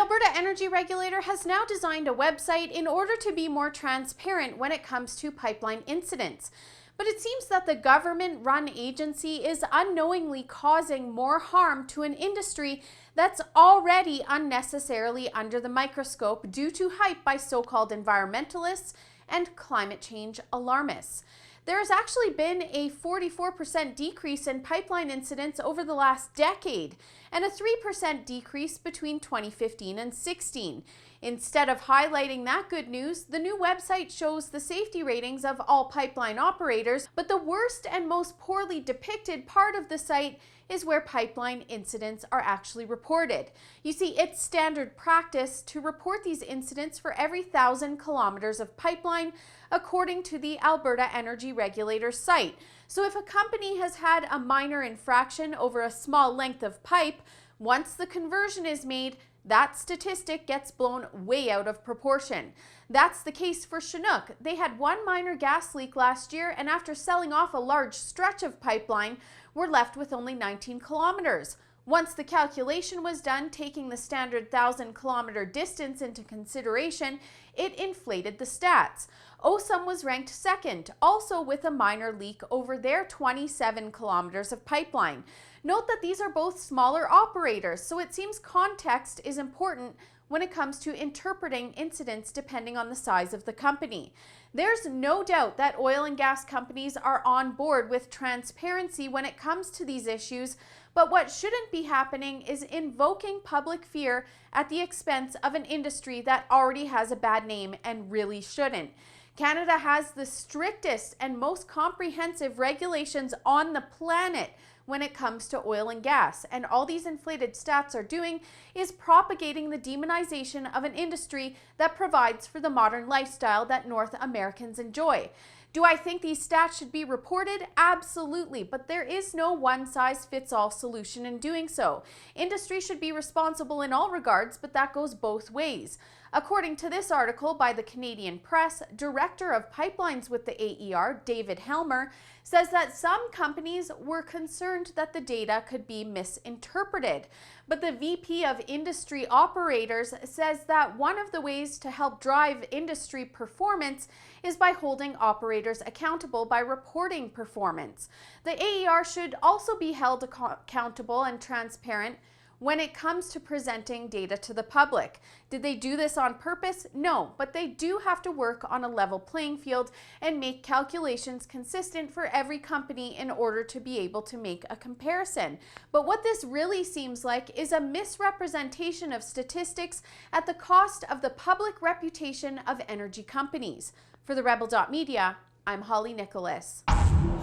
Alberta Energy Regulator has now designed a website in order to be more transparent when it comes to pipeline incidents. But it seems that the government-run agency is unknowingly causing more harm to an industry that's already unnecessarily under the microscope due to hype by so-called environmentalists and climate change alarmists. There has actually been a 44% decrease in pipeline incidents over the last decade and a 3% decrease between 2015 and 16. Instead of highlighting that good news, the new website shows the safety ratings of all pipeline operators, but the worst and most poorly depicted part of the site is where pipeline incidents are actually reported. You see, it's standard practice to report these incidents for every 1,000 kilometers of pipeline, according to the Alberta Energy Regulator site. So if a company has had a minor infraction over a small length of pipe, once the conversion is made, that statistic gets blown way out of proportion. That's the case for Chinook. They had one minor gas leak last year, and after selling off a large stretch of pipeline, were left with only 19 kilometers. Once the calculation was done, taking the standard 1,000-kilometer distance into consideration, it inflated the stats. OSUM was ranked second, also with a minor leak over their 27 kilometers of pipeline. Note that these are both smaller operators, so it seems context is important when it comes to interpreting incidents depending on the size of the company. There's no doubt that oil and gas companies are on board with transparency when it comes to these issues, but what shouldn't be happening is invoking public fear at the expense of an industry that already has a bad name and really shouldn't. Canada has the strictest and most comprehensive regulations on the planet when it comes to oil and gas, and all these inflated stats are doing is propagating the demonization of an industry that provides for the modern lifestyle that North Americans enjoy. Do I think these stats should be reported? Absolutely, but there is no one-size-fits-all solution in doing so. Industry should be responsible in all regards, but that goes both ways. According to this article by the Canadian Press, Director of Pipelines with the AER, David Helmer, says that some companies were concerned that the data could be misinterpreted. But the VP of Industry Operators says that one of the ways to help drive industry performance is by holding operators accountable by reporting performance. The AER should also be held accountable and transparent when it comes to presenting data to the public. Did they do this on purpose? No, but they do have to work on a level playing field and make calculations consistent for every company in order to be able to make a comparison. But what this really seems like is a misrepresentation of statistics at the cost of the public reputation of energy companies. For the Rebel.media, I'm Holly Nicholas.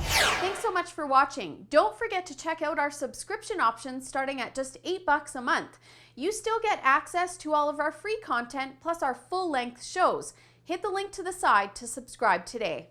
Thanks so much for watching. Don't forget to check out our subscription options starting at just $8 a month. You still get access to all of our free content plus our full-length shows. Hit the link to the side to subscribe today.